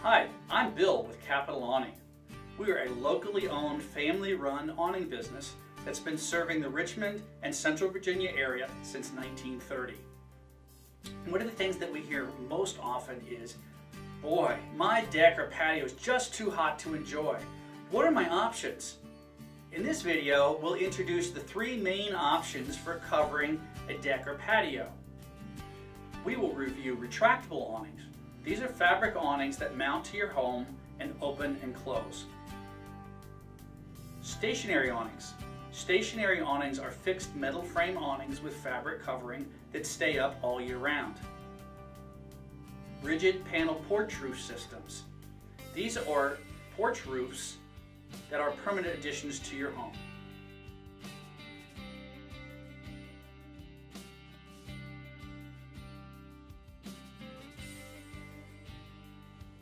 Hi, I'm Bill with Capital Awning. We are a locally owned, family-run awning business that's been serving the Richmond and Central Virginia area since 1930. And one of the things that we hear most often is, boy, my deck or patio is just too hot to enjoy. What are my options? In this video, we'll introduce the three main options for covering a deck or patio. We will review retractable awnings. These are fabric awnings that mount to your home and open and close. Stationary awnings. Stationary awnings are fixed metal frame awnings with fabric covering that stay up all year round. Rigid panel porch roof systems. These are porch roofs that are permanent additions to your home.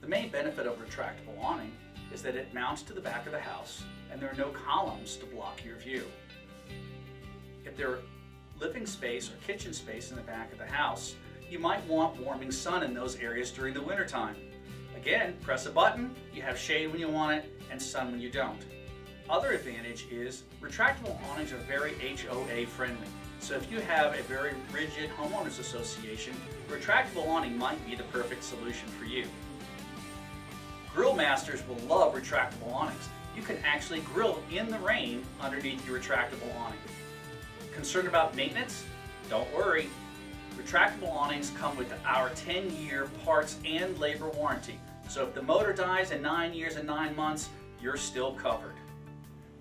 The main benefit of retractable awning is that it mounts to the back of the house and there are no columns to block your view. If there are living space or kitchen space in the back of the house, you might want warming sun in those areas during the wintertime. Again, press a button, you have shade when you want it and sun when you don't. Other advantage is retractable awnings are very HOA friendly. So if you have a very rigid homeowners association, retractable awning might be the perfect solution for you. Grill masters will love retractable awnings. You can actually grill in the rain underneath your retractable awning. Concerned about maintenance? Don't worry. Retractable awnings come with our 10-year parts and labor warranty. So if the motor dies in 9 years and 9 months, you're still covered.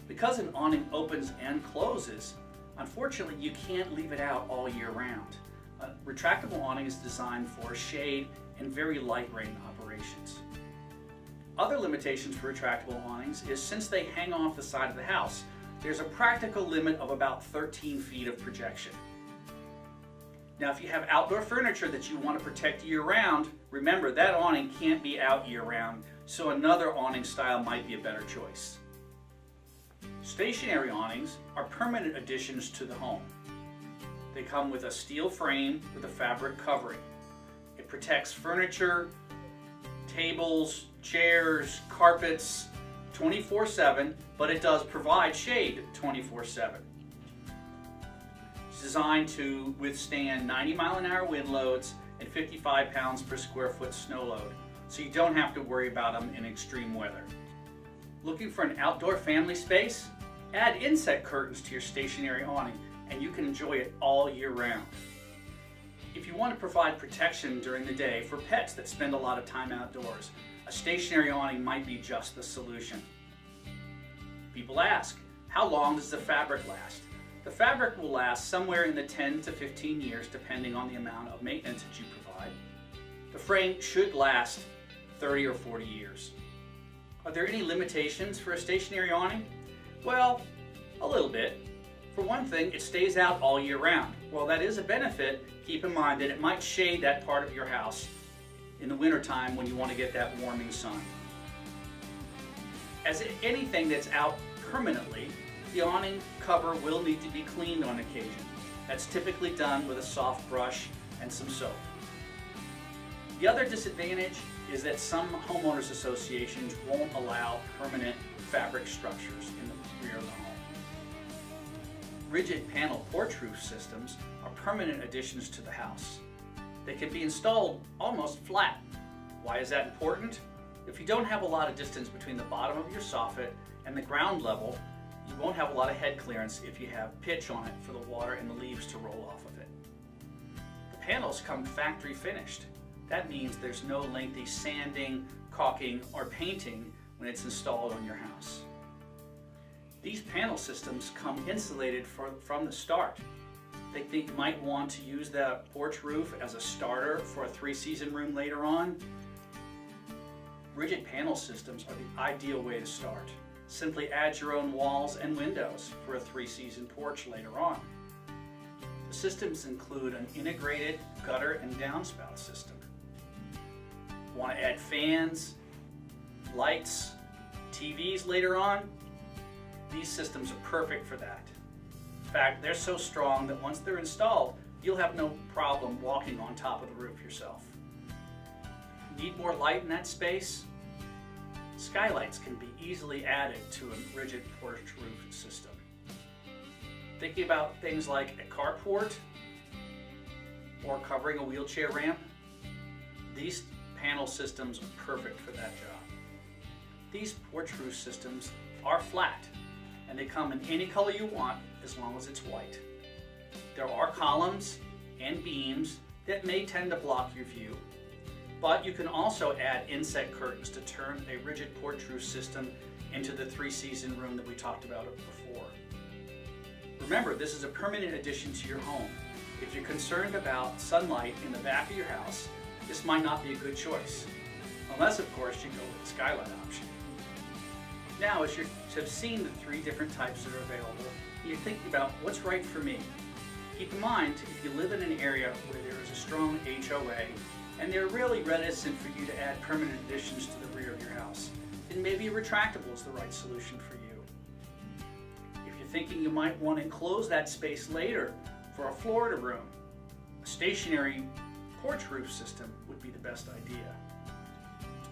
Because an awning opens and closes, unfortunately you can't leave it out all year round. A retractable awning is designed for shade and very light rain operations. Other limitations for retractable awnings is since they hang off the side of the house, there's a practical limit of about 13 feet of projection. Now if you have outdoor furniture that you want to protect year-round, remember that awning can't be out year-round, so another awning style might be a better choice. Stationary awnings are permanent additions to the home. They come with a steel frame with a fabric covering. It protects furniture, tables, chairs, carpets 24/7, but it does provide shade 24/7. It's designed to withstand 90-mile-an-hour wind loads and 55 pounds per square foot snow load, so you don't have to worry about them in extreme weather. Looking for an outdoor family space? Add insect curtains to your stationary awning and you can enjoy it all year round. If you want to provide protection during the day for pets that spend a lot of time outdoors, a stationary awning might be just the solution. People ask, how long does the fabric last? The fabric will last somewhere in the 10 to 15 years depending on the amount of maintenance that you provide. The frame should last 30 or 40 years. Are there any limitations for a stationary awning? Well, a little bit. For one thing, it stays out all year round. While that is a benefit, keep in mind that it might shade that part of your house in the wintertime when you want to get that warming sun. As anything that's out permanently, the awning cover will need to be cleaned on occasion. That's typically done with a soft brush and some soap. The other disadvantage is that some homeowners associations won't allow permanent fabric structures in the rear of the home. Rigid panel porch roof systems are permanent additions to the house. They can be installed almost flat. Why is that important? If you don't have a lot of distance between the bottom of your soffit and the ground level, you won't have a lot of head clearance if you have pitch on it for the water and the leaves to roll off of it. The panels come factory finished. That means there's no lengthy sanding, caulking, or painting when it's installed on your house. These panel systems come insulated from the start. They think you might want to use the porch roof as a starter for a 3-season room later on. Rigid panel systems are the ideal way to start. Simply add your own walls and windows for a 3-season porch later on. The systems include an integrated gutter and downspout system. Want to add fans, lights, TVs later on? These systems are perfect for that. In fact, they're so strong that once they're installed, you'll have no problem walking on top of the roof yourself. Need more light in that space? Skylights can be easily added to a rigid porch roof system. Thinking about things like a carport or covering a wheelchair ramp, these panel systems are perfect for that job. These porch roof systems are flat and they come in any color you want as long as it's white. There are columns and beams that may tend to block your view, but you can also add inset curtains to turn a rigid porch roof system into the three-season room that we talked about before. Remember, this is a permanent addition to your home. If you're concerned about sunlight in the back of your house, this might not be a good choice, unless of course you go with the skylight option. Now, as you have seen the three different types that are available, you're thinking about what's right for me. Keep in mind, if you live in an area where there is a strong HOA and they're really reticent for you to add permanent additions to the rear of your house, then maybe a retractable is the right solution for you. If you're thinking you might want to enclose that space later for a Florida room, a stationary porch roof system would be the best idea.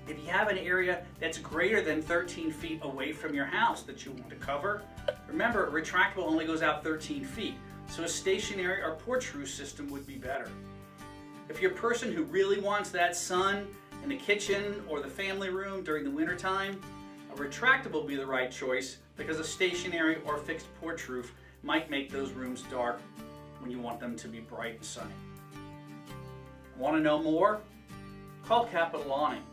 If you have an area that's greater than 13 feet away from your house that you want to cover, remember, a retractable only goes out 13 feet, so a stationary or porch roof system would be better. If you're a person who really wants that sun in the kitchen or the family room during the winter time, a retractable will be the right choice because a stationary or fixed porch roof might make those rooms dark when you want them to be bright and sunny. Want to know more? Call Capital Awning.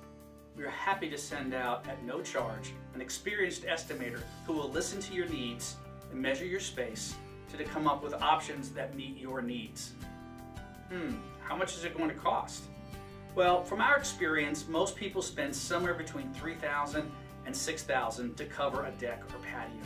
We are happy to send out at no charge an experienced estimator who will listen to your needs and measure your space to come up with options that meet your needs. How much is it going to cost? Well, from our experience, most people spend somewhere between $3,000 and $6,000 to cover a deck or patio.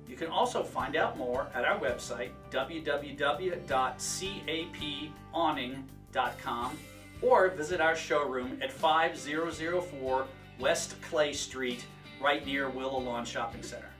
You can also find out more at our website, www.capawning.com, or visit our showroom at 5004 West Clay Street, right near Willow Lawn Shopping Center.